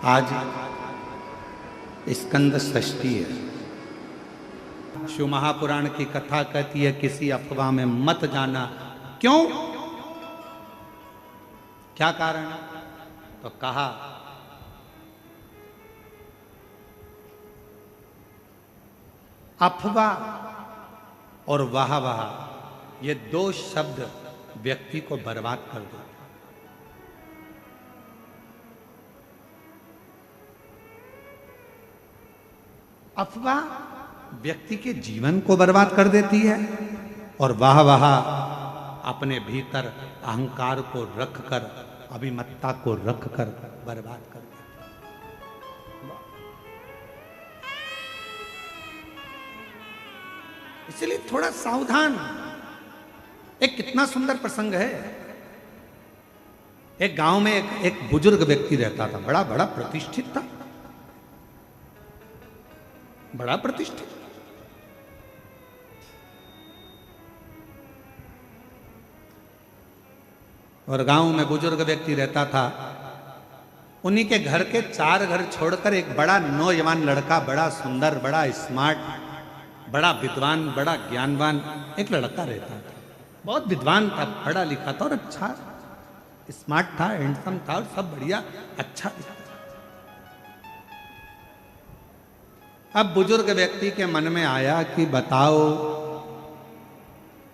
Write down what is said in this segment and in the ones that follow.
आज स्कंद षष्ठी है। शिव महापुराण की कथा कहती है किसी अफवाह में मत जाना। क्यों? क्या कारण? तो कहा अफवाह और वाह वाह ये दो शब्द व्यक्ति को बर्बाद कर दो। अफवाह व्यक्ति के जीवन को बर्बाद कर देती है और वाह वाह अपने भीतर अहंकार को रखकर, अभिमत्ता को रखकर बर्बाद कर देती है। इसलिए थोड़ा सावधान। एक कितना सुंदर प्रसंग है। एक गांव में एक बुजुर्ग व्यक्ति रहता था, बड़ा बड़ा प्रतिष्ठित था, बड़ा प्रतिष्ठित। और गांव में बुजुर्ग व्यक्ति रहता था। उन्हीं के घर के 4 घर छोड़कर एक बड़ा नौजवान लड़का, बड़ा सुंदर, बड़ा स्मार्ट, बड़ा विद्वान, बड़ा ज्ञानवान एक लड़का रहता था। बहुत विद्वान था, पढ़ा लिखा था और अच्छा स्मार्ट था, हैंडसम था और सब बढ़िया अच्छा था। अब बुजुर्ग व्यक्ति के मन में आया कि बताओ,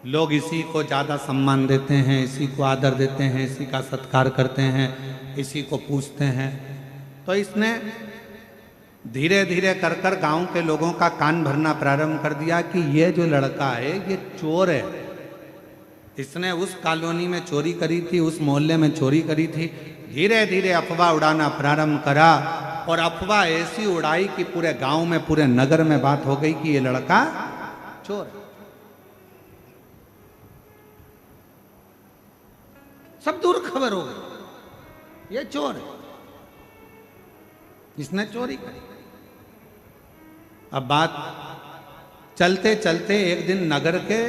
लोग इसी को ज्यादा सम्मान देते हैं, इसी को आदर देते हैं, इसी का सत्कार करते हैं, इसी को पूछते हैं। तो इसने धीरे धीरे कर कर गांव के लोगों का कान भरना प्रारंभ कर दिया कि ये जो लड़का है ये चोर है। इसने उस कॉलोनी में चोरी करी थी, उस मोहल्ले में चोरी करी थी। धीरे धीरे अफवाह उड़ाना प्रारंभ करा और अफवाह ऐसी उड़ाई कि पूरे गांव में, पूरे नगर में बात हो गई कि ये लड़का चोर है। सब दूर खबर हो गई, ये चोर है, इसने चोरी करी। अब बात चलते चलते एक दिन नगर के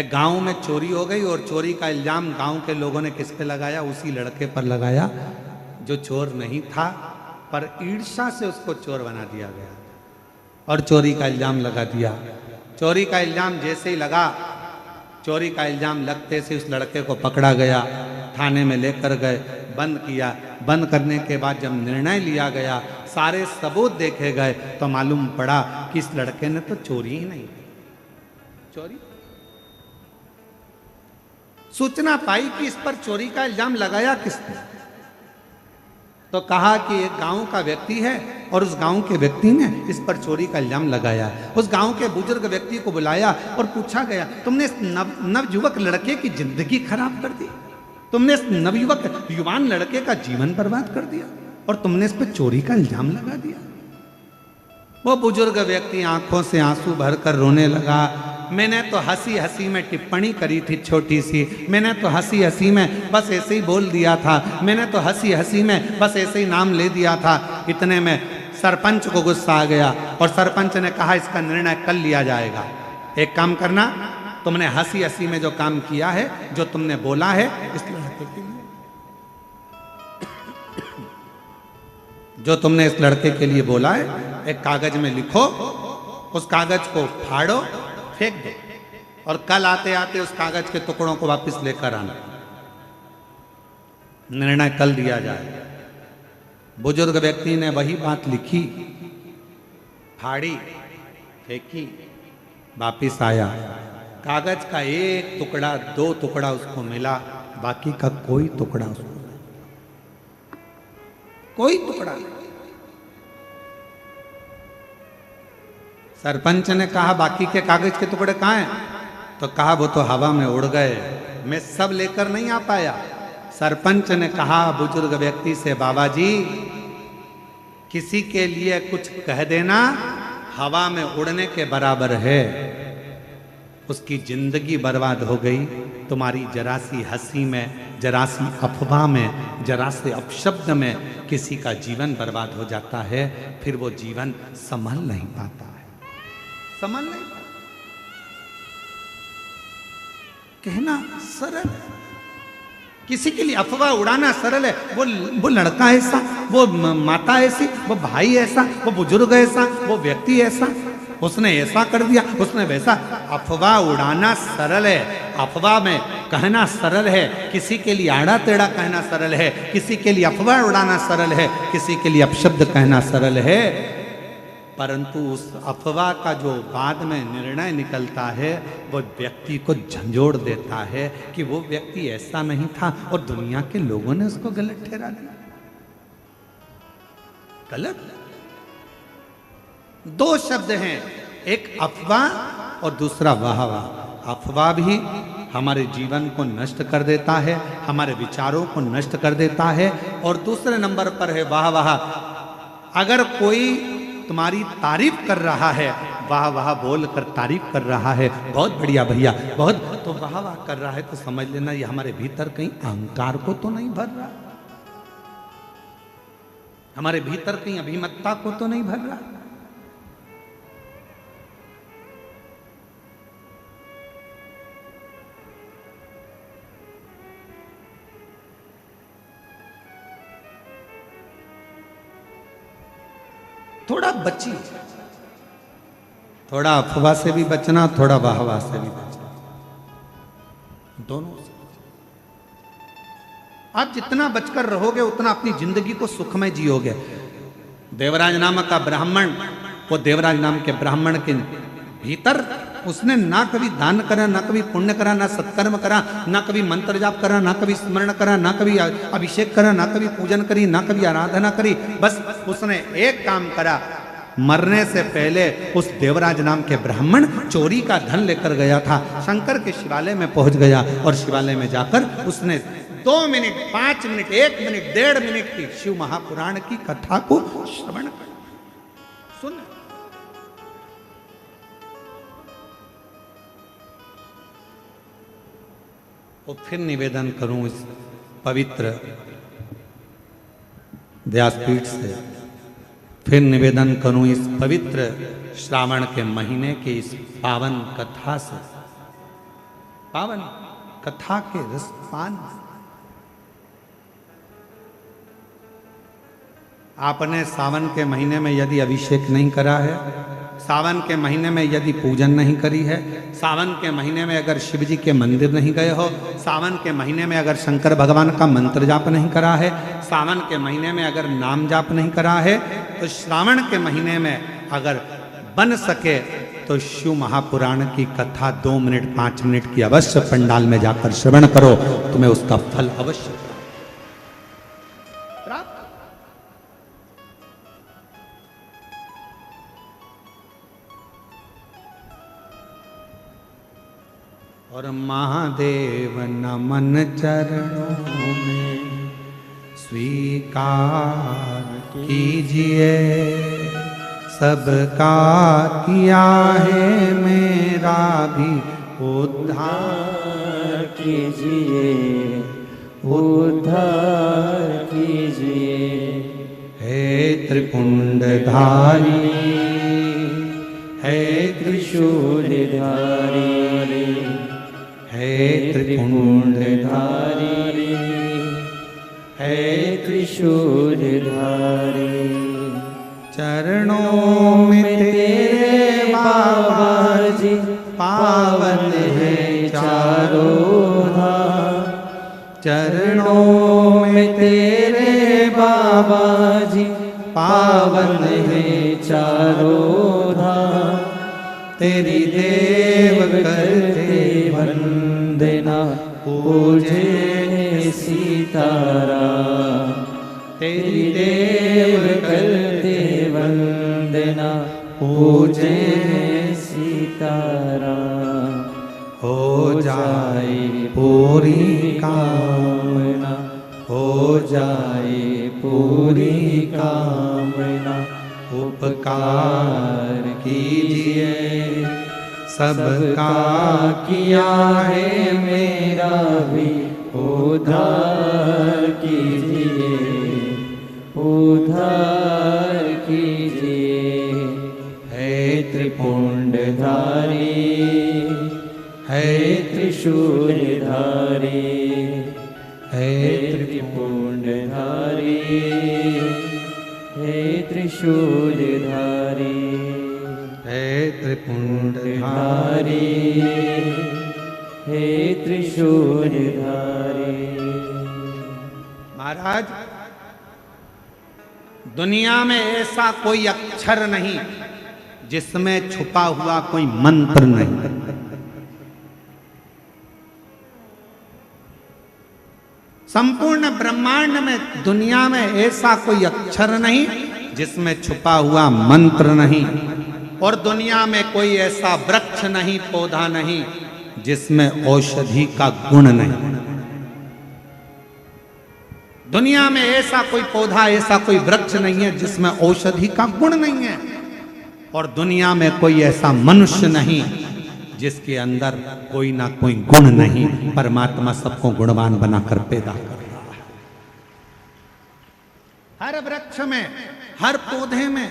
गांव में चोरी हो गई और चोरी का इल्जाम गांव के लोगों ने किस पे लगाया? उसी लड़के पर लगाया जो चोर नहीं था, पर ईर्ष्या से उसको चोर बना दिया गया और चोरी का इल्जाम लगा दिया। चोरी का इल्जाम जैसे ही लगा, चोरी का इल्जाम लगते से उस लड़के को पकड़ा गया, थाने में लेकर गए, बंद किया। बंद करने के बाद जब निर्णय लिया गया, सारे सबूत देखे गए, तो मालूम पड़ा कि इस लड़के ने तो चोरी ही नहीं की। चोरी सूचना पाई कि इस पर चोरी का इल्जाम लगाया किसने? तो कहा कि एक गांव का व्यक्ति है और उस गांव के व्यक्ति ने इस पर चोरी का इल्जाम लगाया। उस गांव के बुजुर्ग व्यक्ति को बुलाया और पूछा गया, तुमने इस नवयुवक लड़के की जिंदगी खराब कर दी, तुमने इस नवयुवक युवान लड़के का जीवन बर्बाद कर दिया और तुमने इस पर चोरी का इल्जाम लगा दिया। वो बुजुर्ग व्यक्ति आंखों से आंसू भरकर रोने लगा। मैंने तो हंसी हंसी में टिप्पणी करी थी छोटी सी, मैंने तो हंसी हंसी में बस ऐसे ही बोल दिया था, मैंने तो हंसी हंसी में बस ऐसे ही नाम ले दिया था। इतने में सरपंच को गुस्सा आ गया और सरपंच ने कहा इसका निर्णय कल लिया जाएगा। एक काम करना, तुमने हंसी हंसी में जो काम किया है, जो तुमने बोला है, इस लड़के के लिए, जो तुमने इस लड़के के लिए बोला है, एक कागज में लिखो, उस कागज को फाड़ो, फेंक दो और कल आते आते उस कागज के टुकड़ों को वापस लेकर आना। निर्णय कल दिया जाए। बुजुर्ग व्यक्ति ने वही बात लिखी, फाड़ी, फेंकी, वापिस आया। कागज का एक टुकड़ा, 2 टुकड़ा उसको मिला, बाकी का कोई टुकड़ा उसको नहीं, कोई टुकड़ा नहीं। सरपंच ने कहा बाकी के कागज के टुकड़े कहाँ हैं? तो कहा वो तो हवा में उड़ गए, मैं सब लेकर नहीं आ पाया। सरपंच ने कहा बुजुर्ग व्यक्ति से, बाबा जी, किसी के लिए कुछ कह देना हवा में उड़ने के बराबर है। उसकी जिंदगी बर्बाद हो गई तुम्हारी जरा सी हंसी में, जरा सी अफवाह में, जरा से अपशब्द में किसी का जीवन बर्बाद हो जाता है, फिर वो जीवन संभल नहीं पाता है, संभल नहीं पाता। कहना सरल है, किसी के लिए अफवाह उड़ाना सरल है। वो लड़का ऐसा, वो माता ऐसी, वो भाई ऐसा, वो बुजुर्ग ऐसा, वो व्यक्ति ऐसा, उसने ऐसा कर दिया, उसने वैसा। अफवाह उड़ाना सरल है, अफवाह में कहना सरल है, किसी के लिए आड़ा टेढ़ा कहना सरल है, किसी के लिए अफवाह उड़ाना सरल है, किसी के लिए अपशब्द कहना सरल है। परंतु उस अफवाह का जो बाद में निर्णय निकलता है वो व्यक्ति को झंझोड़ देता है कि वो व्यक्ति ऐसा नहीं था और दुनिया के लोगों ने उसको गलत ठहरा दिया। गलत दो शब्द हैं, एक अफवाह और दूसरा वाहवाह। अफवाह भी हमारे जीवन को नष्ट कर देता है, हमारे विचारों को नष्ट कर देता है। और दूसरे नंबर पर है वाहवाह। अगर कोई तुम्हारी तारीफ कर रहा है, वाह वाह बोल कर तारीफ कर रहा है, बहुत बढ़िया भैया, बहुत, तो वाह वाह कर रहा है तो समझ लेना ये हमारे भीतर कहीं अहंकार को तो नहीं भर रहा, हमारे भीतर कहीं अभिमतता को तो नहीं भर रहा। थोड़ा बचिए, थोड़ा अफवाह से भी बचना, थोड़ा वाहवाह से भी बचना, दोनों से। आप जितना बचकर रहोगे उतना अपनी जिंदगी को सुखमय जियोगे। देवराज नामक का ब्राह्मण, वो देवराज नाम के ब्राह्मण के भीतर उसने ना कभी दान करा, ना कभी पुण्य करा, ना सत्कर्म करा, ना कभी मंत्र जाप करा, ना कभी स्मरण करा, ना कभी अभिषेक करा, ना कभी पूजन करी, ना कभी आराधना करी। बस उसने एक काम करा, मरने से पहले उस देवराज नाम के ब्राह्मण चोरी का धन लेकर गया था, शंकर के शिवालय में पहुंच गया और शिवालय में जाकर उसने 2 मिनट, 5 मिनट, 1 मिनट, 1.5 मिनट की शिव महापुराण की कथा को श्रवण कर सुन। और फिर निवेदन करूं इस पवित्र व्यासपीठ से, फिर निवेदन करूं इस पवित्र श्रावण के महीने के इस पावन कथा से, पावन कथा के रसपान। आपने सावन के महीने में यदि अभिषेक नहीं करा है, सावन के महीने में यदि पूजन नहीं करी है, सावन के महीने में अगर शिव जी के मंदिर नहीं गए हो, सावन के महीने में अगर शंकर भगवान का मंत्र जाप नहीं करा है, सावन के महीने में अगर नाम जाप नहीं करा है, तो श्रावण के महीने में अगर बन सके तो शिव महापुराण की कथा 2 मिनट 5 मिनट की अवश्य पंडाल में जाकर श्रवण करो, तुम्हें उसका फल अवश्य प्राप्त। और महादेव नमन चरणों में स्वीकार कीजिए, सबका किया है मेरा भी उद्धार कीजिए, उद्धार कीजिए। हे त्रिपुंडधारी, हे त्रिशूलधारी, हे त्रिपुंडधारी, हे त्रिशूलधारी। चरणों में तेरे बाबा जी पावन है चारों धाम, चरणों में तेरे बाबा जी पावन है चारों धाम। तेरी देव करते वंदना पूजे सीताराम, तेरी देव करते वंदना पूजे सीताराम। हो जाए पूरी कामना, हो जाए पूरी कामना। उपकार कीजिए, सबका किया है मेरा भी उद्धार कीजिए, उद्धार कीजिए। हे त्रिपुंडधारी, हे त्रिशूलधारी, हे हे त्रिशूलधारी, हे त्रिपुंडधारी, हे त्रिशूलधारी। महाराज, दुनिया में ऐसा कोई अक्षर नहीं जिसमें छुपा हुआ कोई मंत्र नहीं। संपूर्ण ब्रह्मांड में, दुनिया में ऐसा कोई अक्षर नहीं जिसमें छुपा हुआ मंत्र नहीं, और दुनिया में कोई ऐसा वृक्ष नहीं, पौधा नहीं जिसमें औषधि का गुण नहीं। दुनिया में ऐसा कोई पौधा, ऐसा कोई वृक्ष नहीं है जिसमें औषधि का गुण नहीं है, और दुनिया में कोई ऐसा मनुष्य नहीं जिसके अंदर कोई ना कोई गुण नहीं। परमात्मा सबको गुणवान बनाकर पैदा कर रहा है। हर वृक्ष में, हर पौधे में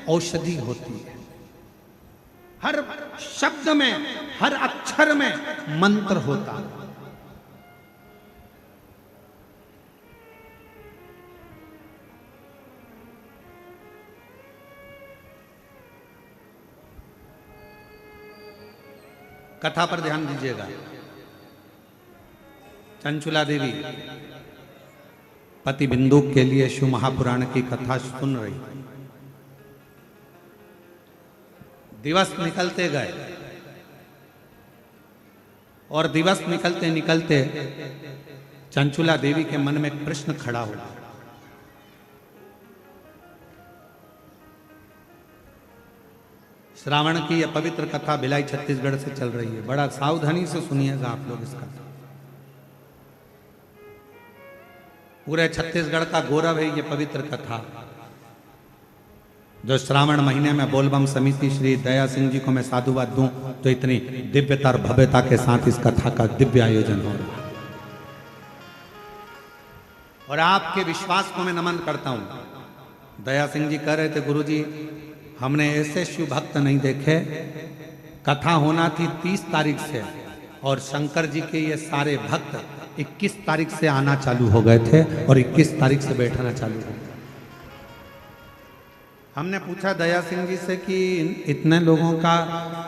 औषधि होती है, हर शब्द में, हर अक्षर में मंत्र होता है। कथा पर ध्यान दीजिएगा। चंचुला देवी पति बिंदुक के लिए शिव महापुराण की कथा सुन रही। दिवस निकलते गए और दिवस निकलते निकलते चंचुला देवी के मन में एक प्रश्न खड़ा हुआ। श्रावण की यह पवित्र कथा भिलाई छत्तीसगढ़ से चल रही है। बड़ा सावधानी से सुनिएगा आप लोग इसका। पूरे छत्तीसगढ़ का गौरव है ये पवित्र कथा, जो श्रावण महीने में बोलबम समिति श्री दया सिंह जी को मैं साधुवाद दूं तो इतनी दिव्यता और भव्यता के साथ इस कथा का दिव्य आयोजन हो रहा है। और आपके विश्वास को मैं नमन करता हूं। दया सिंह जी कह रहे थे, गुरु जी हमने ऐसे शिव भक्त नहीं देखे। कथा होना थी 30 तारीख से और शंकर जी के ये सारे भक्त 21 तारीख से आना चालू हो गए थे और 21 तारीख से बैठना चालू हो गया। हमने पूछा दया सिंह जी से कि इतने लोगों का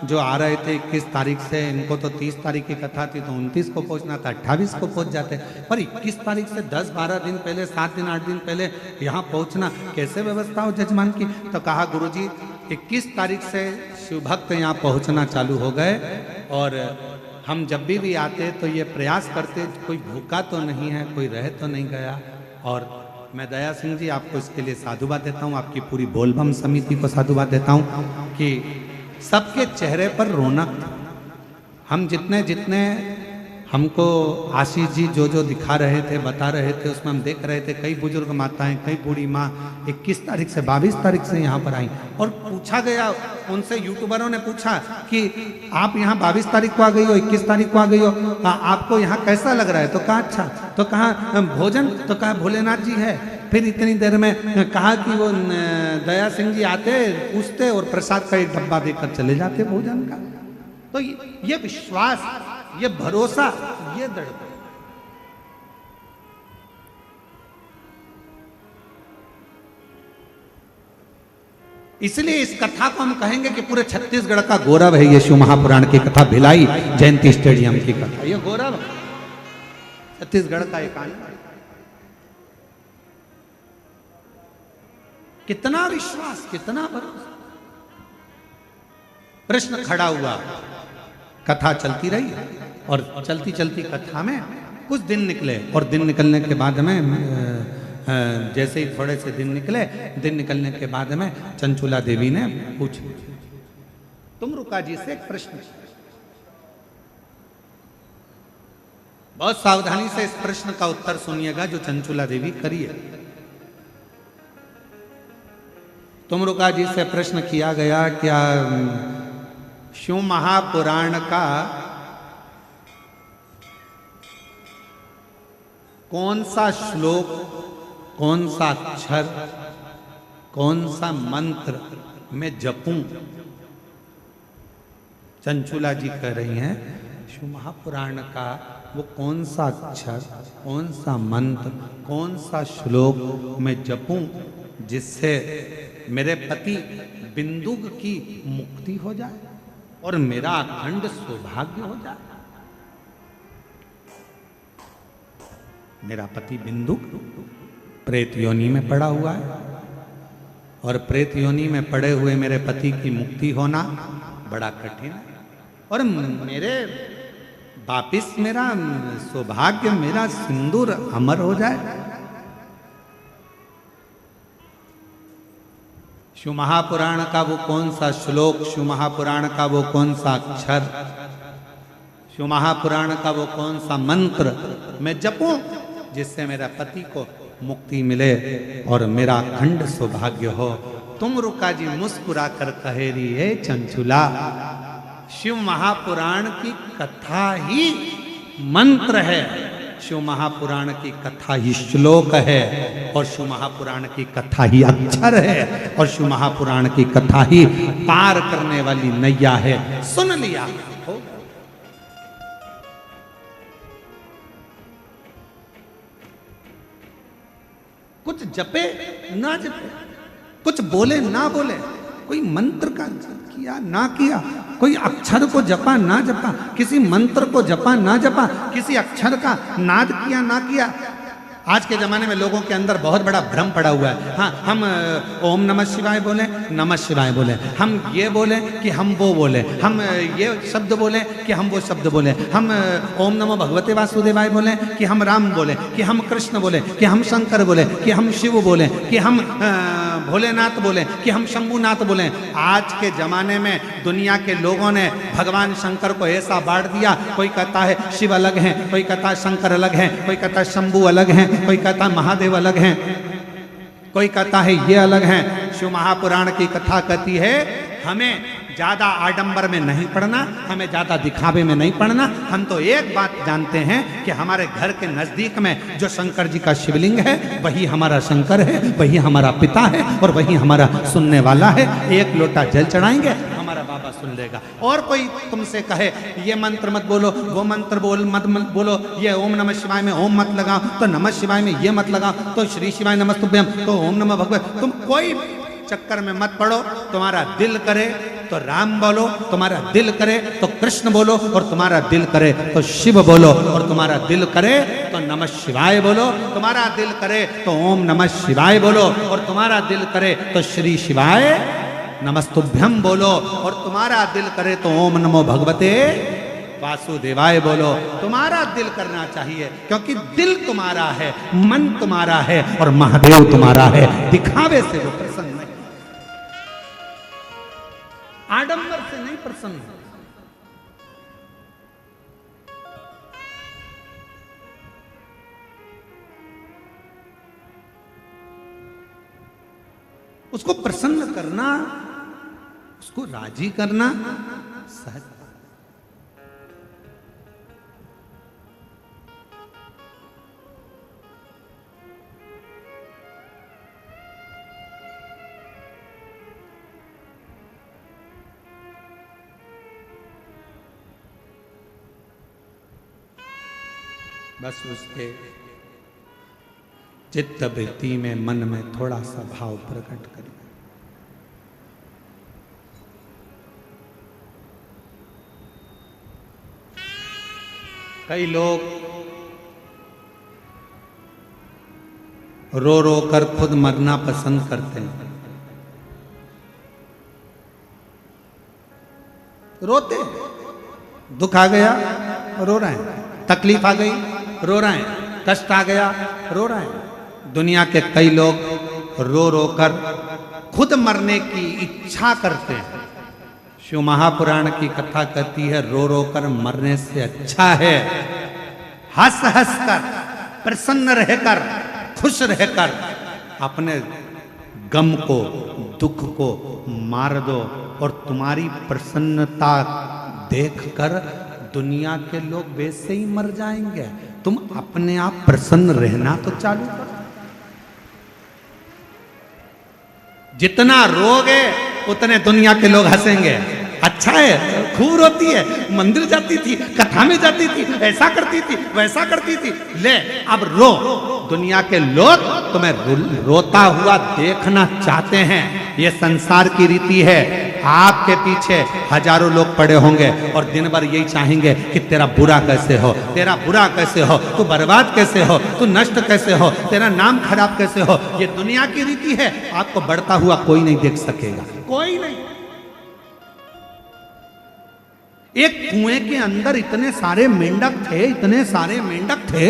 जो आ रहे थे 21 तारीख से, इनको तो 30 तारीख की कथा थी तो 29 को पहुंचना था, 28 को पहुंच जाते, पर 21 तारीख से 10-12 दिन पहले, 7 दिन 8 दिन पहले यहाँ पहुंचना कैसे व्यवस्था हो जजमान की? तो कहा गुरुजी 21 तारीख से शिव भक्त यहाँ पहुँचना चालू हो गए और हम जब भी आते तो ये प्रयास करते कोई भूखा तो नहीं है, कोई रह तो नहीं गया। और मैं दया सिंह जी आपको इसके लिए साधुवाद देता हूँ, आपकी पूरी बोलबम समिति को साधुवाद देता हूँ कि सबके चेहरे पर रौनक। हम जितने जितने हमको आशीष जी जो जो दिखा रहे थे, बता रहे थे, उसमें हम देख रहे थे कई बुजुर्ग माताएं, कई बूढ़ी माँ 21 तारीख से 22 तारीख से यहाँ पर आई। और पूछा गया उनसे, यूट्यूबरों ने पूछा कि आप यहाँ 22 तारीख को आ गई हो, 21 तारीख को आ गई हो, आपको यहाँ कैसा लग रहा है? तो कहा अच्छा। तो कहा भोजन? तो कहा भोलेनाथ जी है। फिर इतनी देर में कहा कि वो दया सिंह जी आते, पूछते और प्रसाद का एक डब्बा देकर चले जाते भोजन का। तो ये विश्वास, ये भरोसा, ये दृढ़ता। इसलिए इस कथा को हम कहेंगे कि पूरे छत्तीसगढ़ का गौरव है ये शिव महापुराण की कथा, भिलाई जयंती स्टेडियम की कथा। ये गौरव छत्तीसगढ़ का एक आनंद। कितना विश्वास, कितना भरोसा। प्रश्न खड़ा हुआ, कथा चलती रही और चलती चलती कथा में कुछ दिन निकले और दिन निकलने के बाद में जैसे ही थोड़े से दिन निकले, दिन निकलने के बाद में चंचुला देवी ने पूछा, तुमरुका जी से एक प्रश्न। बहुत सावधानी से इस प्रश्न का उत्तर सुनिएगा जो चंचुला देवी करिए। तुमरुका जी से प्रश्न किया गया, क्या शिव महापुराण का कौन सा श्लोक, कौन सा अक्षर, कौन सा मंत्र मैं जपूं? चंचुला जी कह रही हैं शिव महापुराण का वो कौन सा अक्षर, कौन सा मंत्र, कौन सा श्लोक मैं जपूं जिससे मेरे पति बिंदुक की मुक्ति हो जाए और मेरा अखंड सौभाग्य हो जाए। मेरा पति बिंदुक प्रेत योनि में पड़ा हुआ है और प्रेत योनि में पड़े हुए मेरे पति की मुक्ति होना बड़ा कठिन है और मेरे वापिस मेरा सौभाग्य, मेरा सिंदूर अमर हो जाए। शिव महापुराण का वो कौन सा श्लोक, शिव महापुराण का वो कौन सा अक्षर, शिव महापुराण का वो कौन सा मंत्र मैं जपूं जिससे मेरा पति को मुक्ति मिले और मेरा अखंड सौभाग्य हो। तुम रुका जी मुस्कुरा कर कहे रही है चंचुला, शिव महापुराण की कथा ही मंत्र है, शिव महापुराण की कथा ही श्लोक है और शिव महापुराण की कथा ही अक्षर है और शिव महापुराण की कथा ही पार करने वाली नैया है। सुन लिया हो। कुछ जपे ना जपे, कुछ बोले ना बोले, कोई मंत्र का किया ना किया, कोई अक्षर को जपा ना जपा, किसी मंत्र को जपा ना जपा, किसी अक्षर का नाद किया ना किया। आज के ज़माने में लोगों के अंदर बहुत बड़ा भ्रम पड़ा हुआ है। हाँ, हम ओम नमः शिवाय बोले, नमः शिवाय बोले, हम ये बोले कि हम वो बोले, हम ये शब्द बोले कि हम वो शब्द बोले, हम ओम नमो भगवते वासुदेवाय बोले कि हम राम बोले, कि हम कृष्ण बोले, कि हम शंकर बोले, कि हम शिव बोले, कि हम भोलेनाथ बोले, कि हम शंभुनाथ बोले। आज के ज़माने में दुनिया के लोगों ने भगवान शंकर को ऐसा बांट दिया, कोई कहता है शिव अलग है, कोई कहता है शंकर अलग है, कोई कहता है शंभु अलग है, कोई कहता है महादेव अलग हैं, कोई कहता है ये अलग हैं। शिव महापुराण की कथा कहती है हमें ज्यादा आडंबर में नहीं पढ़ना, हमें ज्यादा दिखावे में नहीं पढ़ना। हम तो एक बात जानते हैं कि हमारे घर के नजदीक में जो शंकर जी का शिवलिंग है वही हमारा शंकर है, वही हमारा पिता है और वही हमारा सुनने वाला है। एक लोटा जल चढ़ाएंगे, हमारा बाबा सुन लेगा। और कोई तुमसे कहे ये मंत्र मत बोलो, वो मंत्र मत बोलो, ये ओम नमः शिवाय में ओम मत लगाओ, तो नमः शिवाय में ये मत लगाओ, तो श्री शिवाय नमस्तुभ्यम, तो ओम नमः भगवत, तुम कोई चक्कर में मत पड़ो। तुम्हारा दिल करे तो राम बोलो, तुम्हारा दिल करे तो कृष्ण बोलो, और तुम्हारा दिल करे तो शिव बोलो, और तुम्हारा दिल करे तो नमः शिवाय बोलो, तुम्हारा दिल करे तो ओम नमः शिवाय बोलो, और तुम्हारा दिल करे तो श्री शिवाय नमस्तुभ्यम बोलो, और तुम्हारा दिल करे तो ओम नमो भगवते वासुदेवाय बोलो। तुम्हारा दिल करना चाहिए, क्योंकि दिल तुम्हारा है, मन तुम्हारा है और महादेव तुम्हारा है। दिखावे से वो प्रसन्न नहीं, आडंबर से नहीं प्रसन्न। उसको प्रसन्न करना, उसको राजी करना सहज। बस उसके चित्त वृत्ति में, मन में थोड़ा सा भाव प्रकट करें। कई लोग रो रो कर खुद मरना पसंद करते हैं। रोते, दुख आ गया रो रहे हैं, तकलीफ आ गई रो रहे हैं, कष्ट आ गया रो रहे हैं। दुनिया के कई लोग रो रो कर खुद मरने की इच्छा करते हैं। शिव महापुराण की कथा कहती है रो रो कर मरने से अच्छा है हंस हंस कर, प्रसन्न रहकर, खुश रहकर अपने गम को, दुख को मार दो, और तुम्हारी प्रसन्नता देखकर दुनिया के लोग वैसे ही मर जाएंगे। तुम अपने आप प्रसन्न रहना तो चालू करो। जितना रोगे उतने दुनिया के लोग हंसेंगे। अच्छा है, खूब रोती है, मंदिर जाती थी, कथा में जाती थी, ऐसा करती थी, वैसा करती थी, ले अब रो। दुनिया के लोग तुम्हें रोता हुआ देखना चाहते हैं। ये संसार की रीति है। आपके पीछे हजारों लोग पड़े होंगे और दिन भर यही चाहेंगे कि तेरा बुरा कैसे हो, तेरा बुरा कैसे हो, तू बर्बाद कैसे हो, तू नष्ट कैसे हो, तेरा नाम खराब कैसे हो। ये दुनिया की रीति है। आपको बढ़ता हुआ कोई नहीं देख सकेगा, कोई नहीं। एक कुएं के अंदर इतने सारे मेंढक थे, इतने सारे मेंढक थे।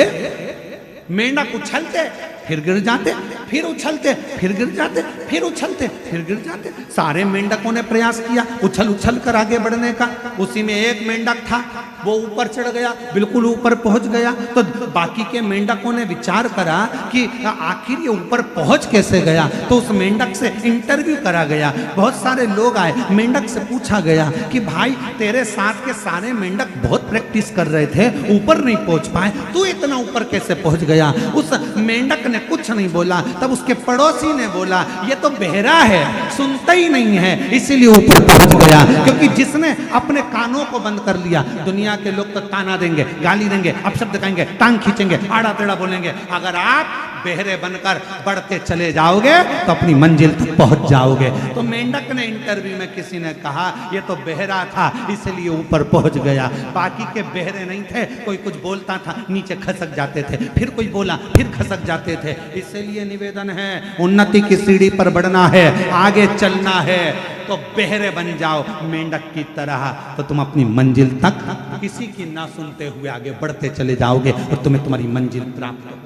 मेंढक उछलते फिर गिर जाते, फिर उछलते फिर गिर जाते, फिर उछलते फिर गिर जाते। सारे मेंढकों ने प्रयास किया उछल उछल कर आगे बढ़ने का। उसी में एक मेंढक था, वो ऊपर चढ़ गया, बिल्कुल ऊपर पहुंच गया। तो बाकी के मेंढकों ने विचार करा कि आखिर ये ऊपर पहुंच कैसे गया। तो उस मेंढक से इंटरव्यू करा गया। बहुत सारे लोग आए, मेंढक से पूछा गया कि भाई तेरे साथ के सारे मेंढक बहुत प्रैक्टिस कर रहे थे, ऊपर नहीं पहुंच पाए, तू इतना ऊपर कैसे पहुंच गया। उस मेंढक ने कुछ नहीं बोला। तब उसके पड़ोसी ने बोला ये तो बहरा है, सुनता ही नहीं है, इसीलिए ऊपर पहुंच गया। क्योंकि जिसने अपने कानों को बंद कर लिया, दुनिया के लोग तो ताना देंगे, गाली देंगे, अपशब्द कहेंगे, टांग खींचेंगे, आड़ा टेढ़ा बोलेंगे। अगर आप बहरे बनकर बढ़ते चले जाओगे तो अपनी मंजिल तक पहुंच जाओगे। तो मेंढक ने इंटरव्यू में किसी ने कहा ये तो बहरा था इसलिए ऊपर पहुंच गया, बाकी के बहरे नहीं थे। कोई कुछ बोलता था नीचे खसक जाते थे, फिर कोई बोला फिर खसक जाते थे। इसलिए निवेदन है, उन्नति की सीढ़ी पर बढ़ना है, आगे चलना है तो बहरे बन जाओ मेंढक की तरह, तो तुम अपनी मंजिल तक किसी की ना सुनते हुए आगे बढ़ते चले जाओगे और तुम्हें तुम्हारी मंजिल प्राप्त हो जाएगी।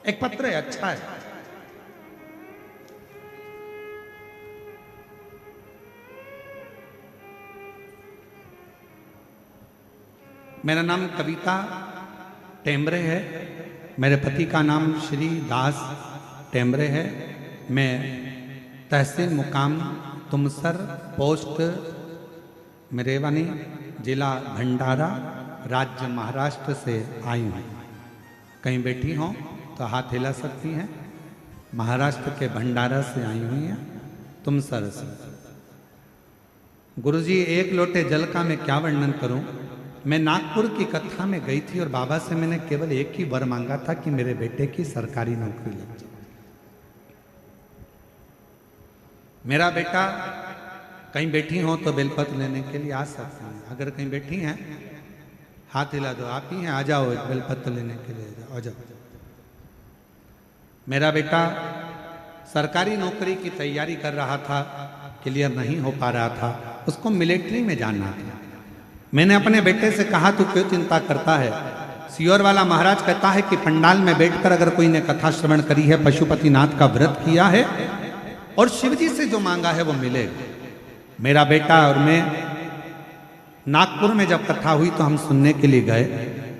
एक पत्र है, अच्छा है। मेरा नाम कविता टेम्बरे है। मेरे पति का नाम श्री दास टेम्बरे है। मैं तहसील मुकाम तुमसर, पोस्ट मेरेवानी, जिला भंडारा, राज्य महाराष्ट्र से आई हूँ। कहीं बैठी हों तो हाथ हिला सकती हैं। महाराष्ट्र के भंडारा से आई हुई हैं, तुमसर से। गुरुजी एक लोटे जल का मैं क्या वर्णन करूं। मैं नागपुर की कथा में गई थी और बाबा से मैंने केवल एक ही वर मांगा था कि मेरे बेटे की सरकारी नौकरी लग जाए। मेरा बेटा कहीं बैठी हो तो बेलपत्र लेने के लिए आ सकते हैं। अगर कहीं बैठी हैं हाथ हिला दो, आप ही हैं, आ जाओ, एक बेलपत्र लेने के लिए आ जाओ। मेरा बेटा सरकारी नौकरी की तैयारी कर रहा था, क्लियर नहीं हो पा रहा था, उसको मिलिट्री में जाना था। मैंने अपने बेटे से कहा तू क्यों चिंता करता है। सियोर वाला महाराज कहता है कि पंडाल में बैठकर अगर कोई ने कथा श्रवण करी है, पशुपतिनाथ का व्रत किया है और शिव जी से जो मांगा है वो मिलेगा। मेरा बेटा और मैं नागपुर में जब कथा हुई तो हम सुनने के लिए गए।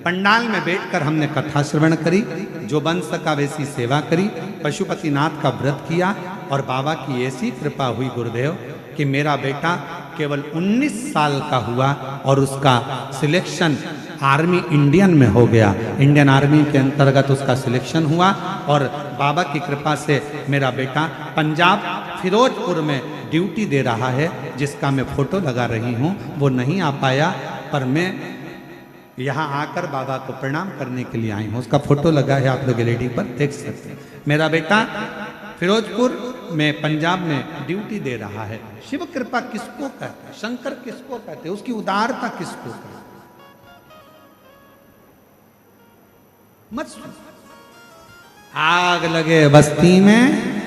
पंडाल में बैठकर हमने कथा श्रवण करी, जो बन सका वैसी सेवा करी, पशुपतिनाथ का व्रत किया और बाबा की ऐसी कृपा हुई गुरुदेव कि मेरा बेटा केवल 19 साल का हुआ और उसका सिलेक्शन आर्मी इंडियन में हो गया। इंडियन आर्मी के अंतर्गत उसका सिलेक्शन हुआ और बाबा की कृपा से मेरा बेटा पंजाब फिरोजपुर में ड्यूटी दे रहा है, जिसका मैं फोटो लगा रही हूँ। वो नहीं आ पाया पर मैं यहाँ आकर बाबा को प्रणाम करने के लिए आई हूँ। उसका फोटो लगा है, आप लोग एलईडी पर देख सकते हैं। मेरा बेटा फिरोजपुर में पंजाब में ड्यूटी दे रहा है। शिव कृपा किसको कहते हैं, शंकर किसको कहते हैं, उसकी उदारता किसको कहते हैं। मत सुन। आग लगे बस्ती में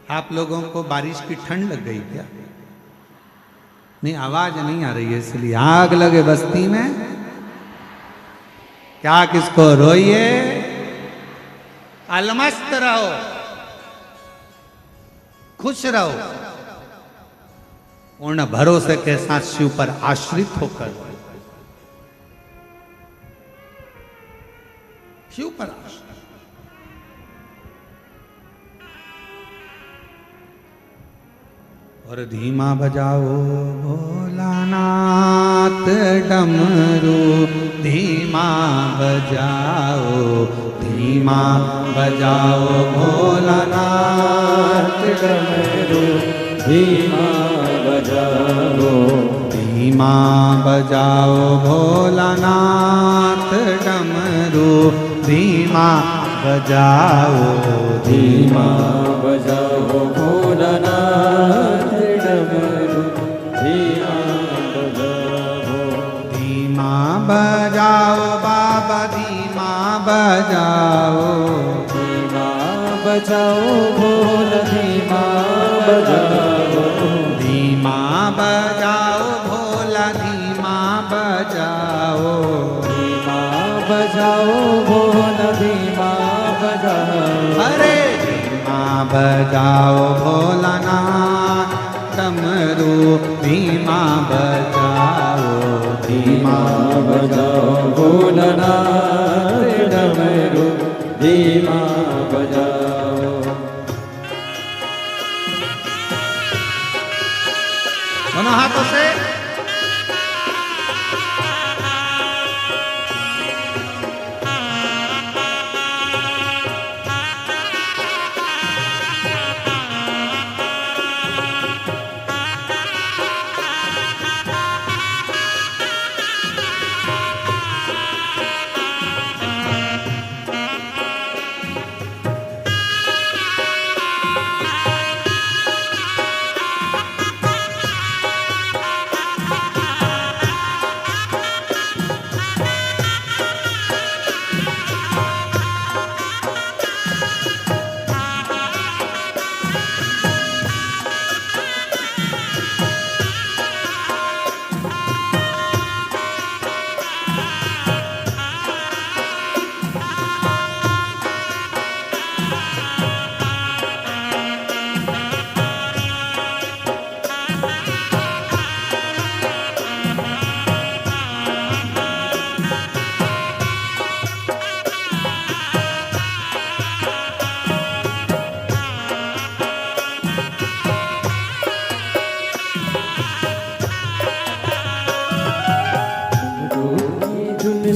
आप लोगों को बारिश की ठंड लग गई क्या? नहीं, आवाज नहीं आ रही है इसलिए। आग लगे बस्ती में क्या किसको रोइए, अलमस्त रहो, खुश रहो, पूर्ण भरोसे के साथ शिव पर आश्रित होकर, शिव पर आश्रित। और धीमा बजाओ भोलानाथ डमरू, धीमा बजाओ, धीमा बजाओ भोलानाथ डमरू, धीमा बजाओ, धीमा बजाओ भोलानाथ डमरू धीमा बजाओ धीमा बजाओ भोलानाथ डमरू धीमा बजाओ। धीमा बजाओ बाबा धीमा बजाओ धीमा बजाओ भोला धीमा बजाओ। धीमा बजाओ भोला धीमा बजाओ धीमा बजाओ भोला धीमा बजाओ। अरे धीमा बजाओ भोलानाथ डमरू धीमा बजाओ धीमा बजाओ भोलानाथ डमरू धीमा बजाओ। दोनों हाथों से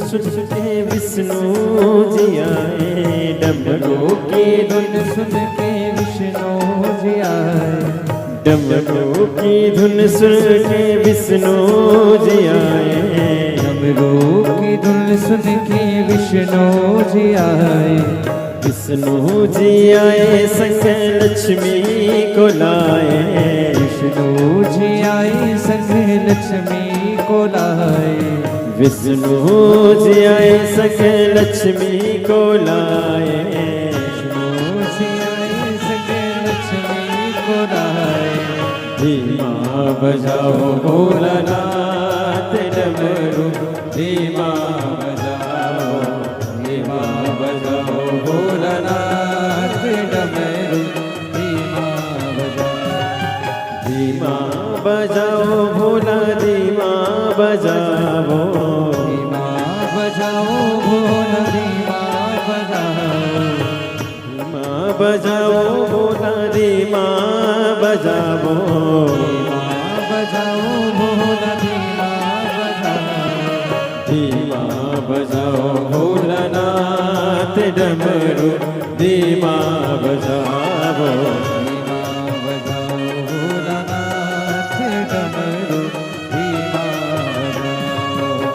सुन के विष्णु जी आए डमरू की धुन सुन के विष्णु जी आए। डमरू की धुन सुन के विष्णु जी आए। डमरू की धुन सुन के विष्णु जी आए। विष्णु जी आए संग लक्ष्मी को लाए। विष्णु जी आए संग लक्ष्मी को लाए। विष्णु जी आए संग लक्ष्मी को लाए। विष्णु जी आए संग लक्ष्मी को लाए। धीमा बजाओ भोलानाथ डमरू धीमा बजाओ। धीमा बजाओ भोलानाथ डमरू धीमा बजाओ। धीमा बजाओ भोला धीमा बजाओ। धीमा बजाओ भोला धीमा बजाओ। धीमा बजाओ भोला धीमा बजाओ। धीमा बजाओ भोला धीमा बजाओ। धीमा बजाओ भोलानाथ डमरू धीमा बजाओ। धीमा बजाओ भोलानाथ डमरू धीमा बजाओ।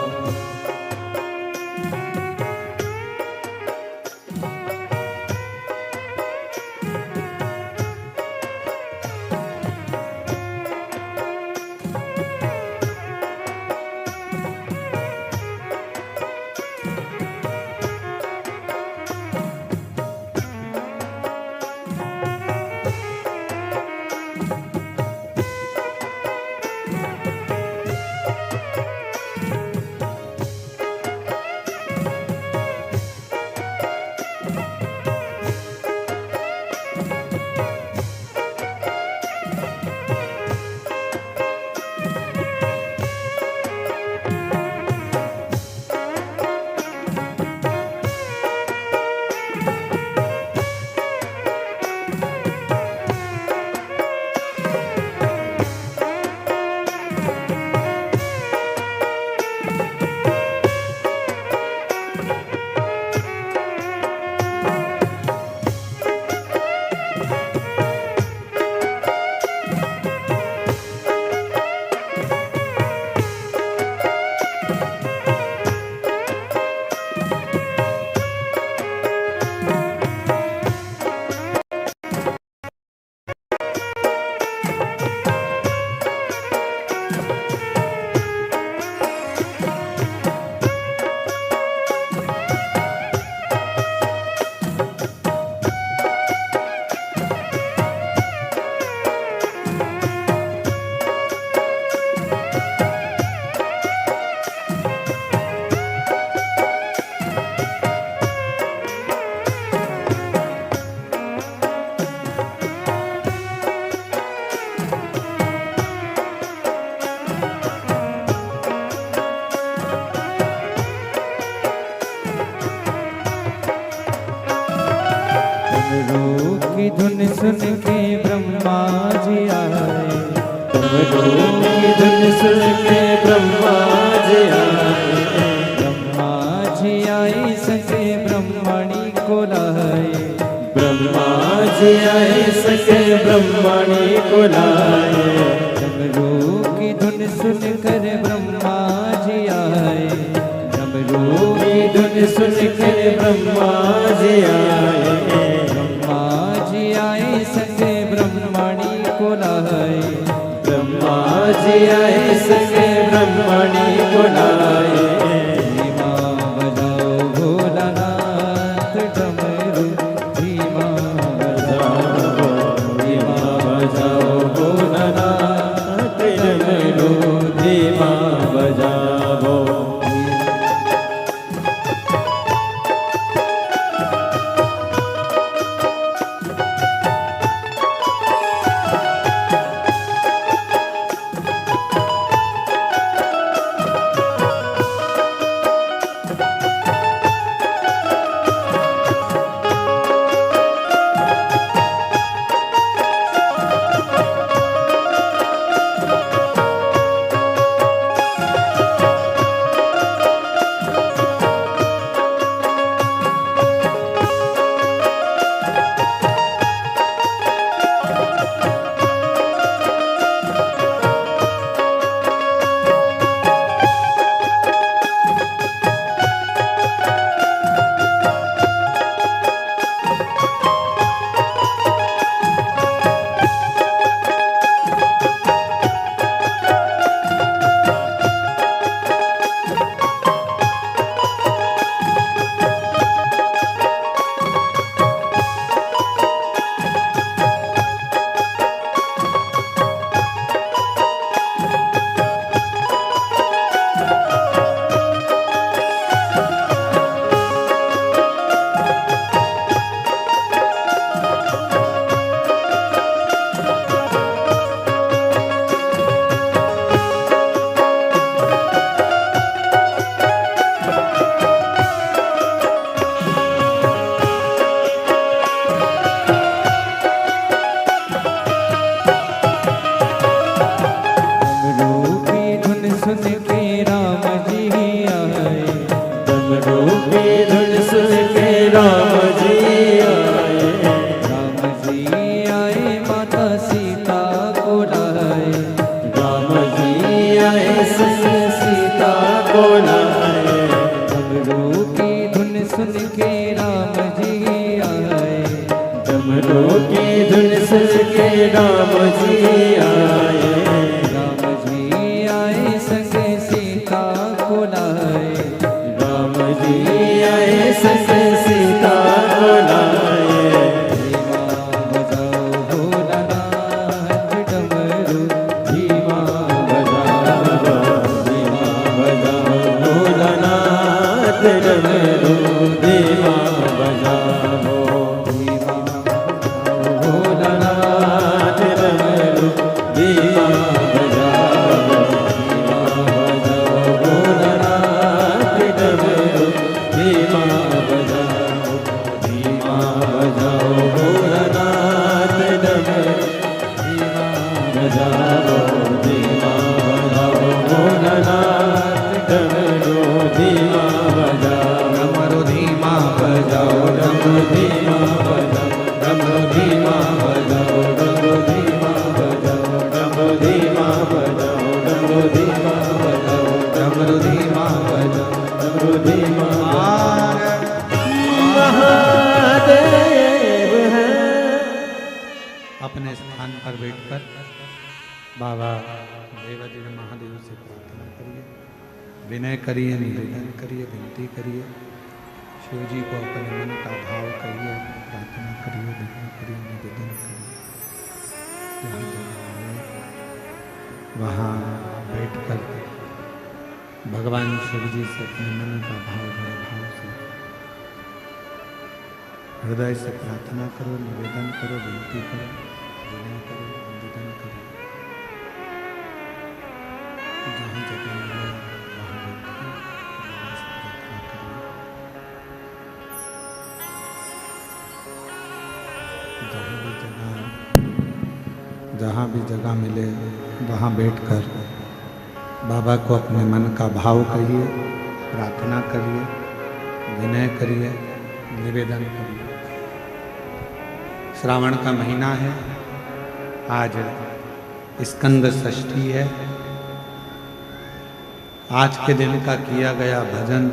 डमरू की धुन सुन के ब्रह्मा जी आए, डमरू की धुन सुन के ब्रह्मा जी आए, ब्रह्मा जी आए सके ब्रह्मणी को लाए, ब्रह्मा जी आए सके ब्रह्मणी को लाए, डमरू की धुन सुन कर ब्रह्मा जी आए, डमरू की धुन सुन कर ब्रह्मा जी आए, ब्रह्मा जी आए सके ब्रह्मणी को लाए, ब्रह्मा जी आए सके ब्रह्मणी को लाए, धीमा बजाओ भोलानाथ डमरू, धीमा बजाओ, धीमा बजाओ भोलानाथ डमरू, धीमा बजाओ। डमरू की धुन सुन के राम जी आए, राम जी आए संग सीता को लाए, राम जी आए संग सीता को लाए। धीमा बजाओ भोलानाथ डमरू, धीमा बजाओ, धीमा बजाओ भोलानाथ डमरू, धीमा बजाओ। अपने स्थान पर बैठकर बाबा देवादिदेव महादेव से प्रार्थना करिए, विनय करिए, निवेदन करिए, विनती करिए शिव जी को अपने मन का भाव करिए, प्रार्थना करिए, विनय करिए, निवेदन करिए। जहाँ जगह मिले वहाँ बैठकर भगवान शिव जी से अपने मन का भाव बड़े भाव से हृदय से प्रार्थना करो, निवेदन करो, विनती करो, विनय करो, निवेदन करो। जहाँ जगह मिले वहाँ बैठिए, भगवान से प्रार्थना करिए। जहाँ भी जगह मिले वहाँ बैठकर बाबा को अपने मन का भाव करिए, प्रार्थना करिए, विनय करिए, निवेदन करिए। श्रावण का महीना है, आज स्कंद षष्ठी है। आज के दिन का किया गया भजन,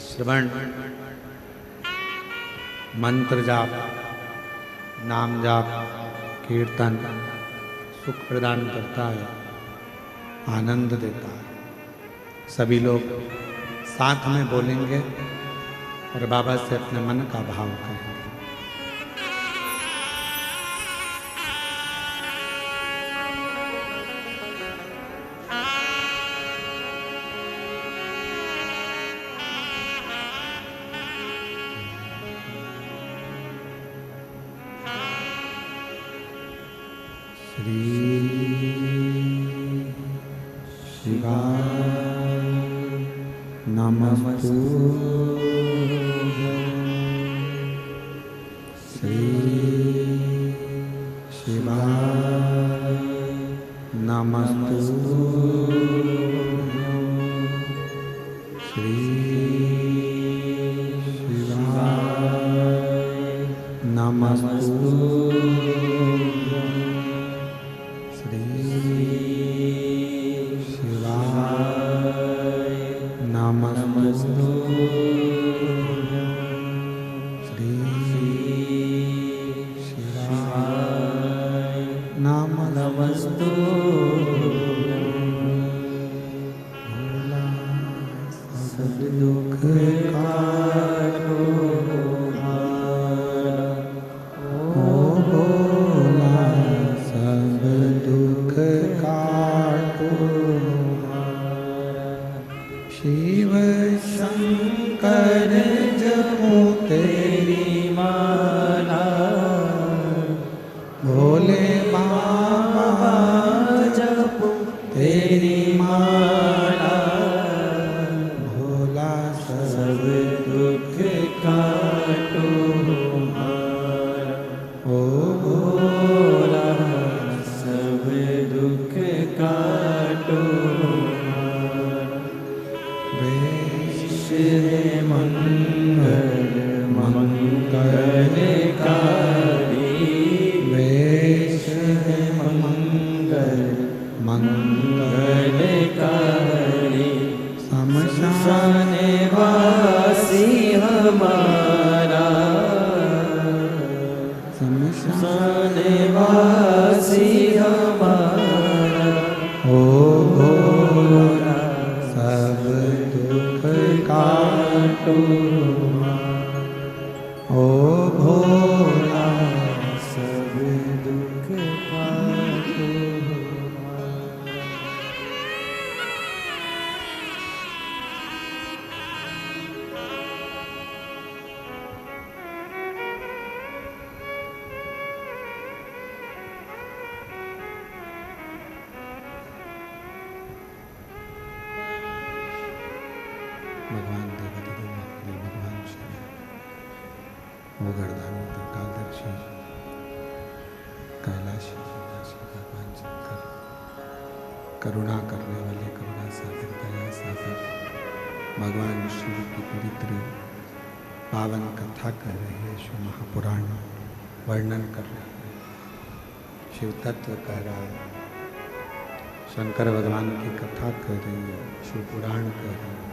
श्रवण, मंत्र जाप, नाम जाप, कीर्तन सुख प्रदान करता है, आनंद देता है। सभी लोग साथ में बोलेंगे और बाबा से अपने मन का भाव करेंगे। श्री शिवाय नमस्तु। श्री शिवाय नमस्तु। श्री शिवाय नमस्तु। शिव शंकर जपो तेरी माला, भोले बाबा जपो तेरी माला, भोला सब दुख काटो हमारा। ओ भोला सब दुख काटो मंगल मंगलकारी, वेश मंगल मंगलकारी, शमशान वासी हमारा, शमशान वासी हमारा। ओ भोला सब दुख काटो, ओ भोला सब दुख काटो। भगवान देवादिदेव महादेव, भगवान शिव, वो गर्दानी त्रिकालदर्शी, कैलाशी कैलाशी भगवान शंकर, करुणा करने वाले करुणा सागर, दया सागर, भगवान शिव की पवित्र पावन कथा कर रहे हैं। शिव महापुराण वर्णन कर रहे हैं, शिव तत्व कह रहा है, शंकर भगवान की कथा कर रही है, शिव पुराण कर रही है।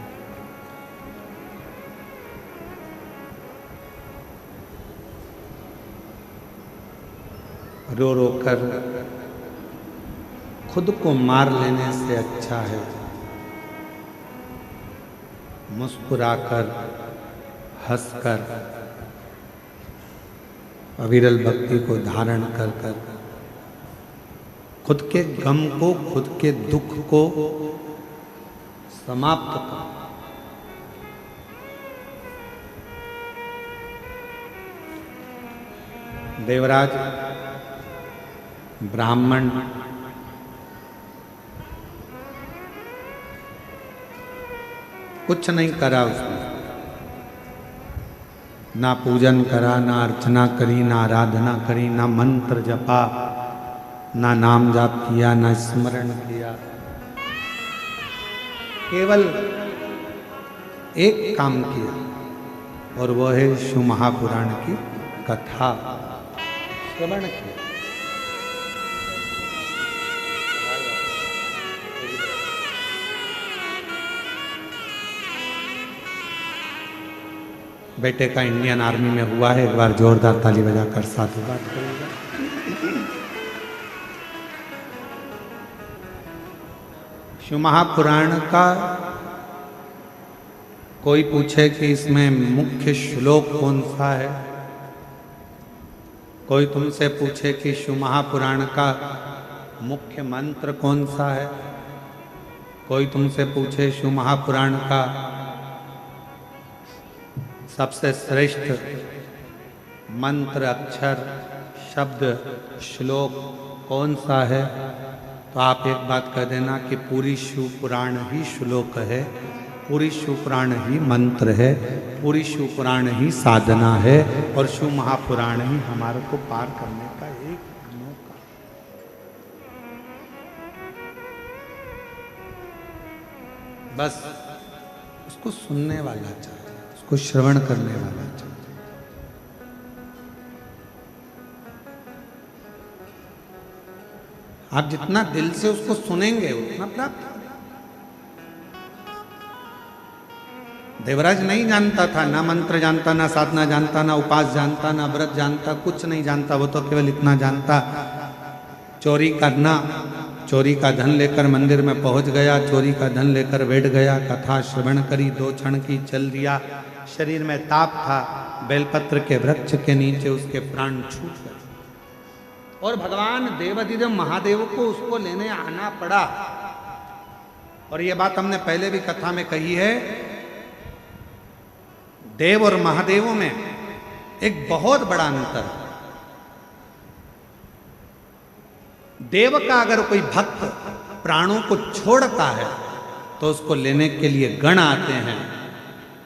रो रो कर खुद को मार लेने से अच्छा है मुस्कुराकर, हंसकर, अविरल भक्ति को धारण कर कर खुद के गम को, खुद के दुख को समाप्त कर। देवराज ब्राह्मण कुछ नहीं करा उसने, ना पूजन करा, ना अर्चना करी, ना आराधना करी, ना मंत्र जपा, ना नाम जाप किया, ना स्मरण किया। केवल एक काम किया और वह है शिव महापुराण की कथा श्रवण किया। बेटे का इंडियन आर्मी में हुआ है, एक बार जोरदार ताली बजाकर साधुवाद करेगा। शिव महापुराण का कोई पूछे कि इसमें मुख्य श्लोक कौन सा है, कोई तुमसे पूछे कि शिव महापुराण का मुख्य मंत्र कौन सा है, कोई तुमसे पूछे शिव महापुराण का सबसे श्रेष्ठ मंत्र, अक्षर, शब्द, श्लोक कौन सा है, तो आप एक बात कह देना कि पूरी शिव पुराण ही श्लोक है, पूरी शिव पुराण ही मंत्र है, पूरी शिव पुराण ही साधना है और शिव महापुराण ही हमारे को पार करने का एक मौका। बस उसको सुनने वाला चाहिए, उसको श्रवण करने वाला चाहिए। आप जितना दिल से उसको सुनेंगे उतना प्राप्त। देवराज नहीं जानता था, ना मंत्र जानता, ना साधना जानता, ना उपास जानता, ना व्रत जानता, कुछ नहीं जानता। वो तो केवल इतना जानता, चोरी करना, चोरी का धन लेकर मंदिर में पहुंच गया, चोरी का धन लेकर बैठ गया, कथा श्रवण करी, 2 क्षण की चल दिया, शरीर में ताप था, बेलपत्र के वृक्ष के नीचे उसके प्राण छूट गए और भगवान देवाधिदेव महादेव को उसको लेने आना पड़ा। और ये बात हमने पहले भी कथा में कही है, देव और महादेवों में एक बहुत बड़ा अंतर है। देव का अगर कोई भक्त प्राणों को छोड़ता है तो उसको लेने के लिए गण आते हैं,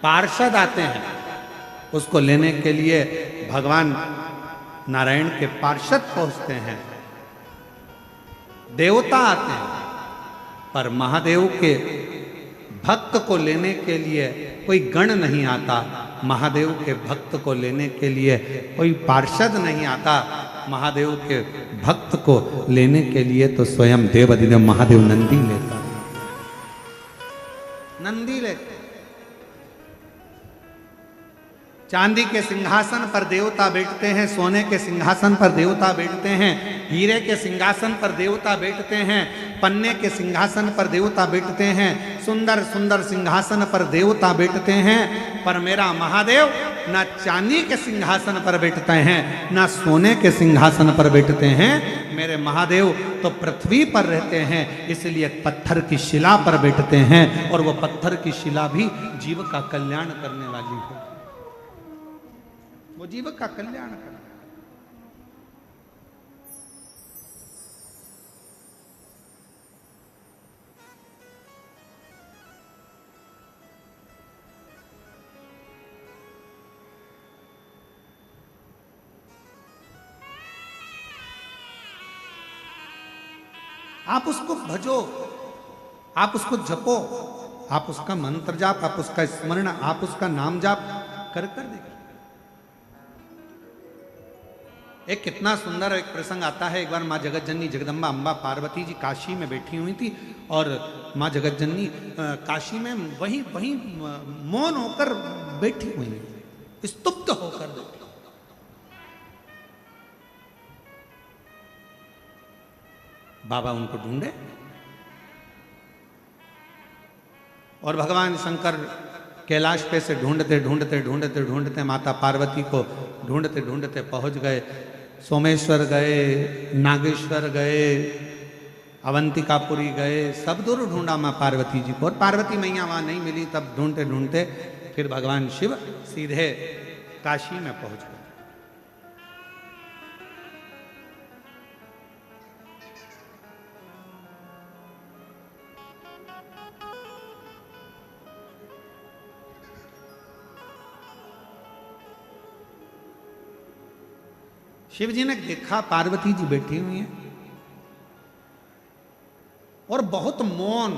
पार्षद आते हैं, उसको लेने के लिए भगवान नारायण के पार्षद पहुंचते हैं, देवता आते हैं। पर महादेव के भक्त को लेने के लिए कोई गण नहीं आता, महादेव के भक्त को लेने के लिए कोई पार्षद नहीं आता। महादेव के भक्त को लेने के लिए तो स्वयं देवाधिदेव महादेव नंदी लेता, नंदी लेते। चांदी के सिंहासन पर देवता बैठते हैं, सोने के सिंहासन पर देवता बैठते हैं, हीरे के सिंहासन पर देवता बैठते हैं, पन्ने के सिंहासन पर देवता बैठते हैं, सुंदर सुंदर सिंहासन पर देवता बैठते हैं। पर मेरा महादेव ना चांदी के सिंहासन पर बैठते हैं, ना सोने के सिंहासन पर बैठते हैं। मेरे महादेव तो पृथ्वी पर रहते हैं, इसलिए पत्थर की शिला पर बैठते हैं और वो पत्थर की शिला भी जीव का कल्याण करने वाली है, वो जीव का कल्याण करना। आप उसको भजो, आप उसको जपो, आप उसका मंत्र जाप, आप उसका स्मरण, आप उसका नाम जाप कर कर देखिए। एक कितना सुंदर एक प्रसंग आता है। एक बार माँ जगत जननी जगदम्बा अम्बा पार्वती जी काशी में बैठी हुई थी और माँ जगत जननी काशी में वहीं वहीं मौन होकर बैठी हुई, स्तुप्त होकर बैठी। बाबा उनको ढूंढे और भगवान शंकर कैलाश पे से ढूंढते ढूंढते ढूंढते ढूंढते माता पार्वती को ढूंढते ढूंढते पहुंच गए। सोमेश्वर गए, नागेश्वर गए, अवंतिकापुरी गए, सब दूर ढूंढा माँ पार्वती जी को, और पार्वती मैया वहां नहीं मिली। तब ढूंढते ढूंढते फिर भगवान शिव सीधे काशी में पहुंच गए। शिव जी ने देखा पार्वती जी बैठी हुई हैं और बहुत मौन,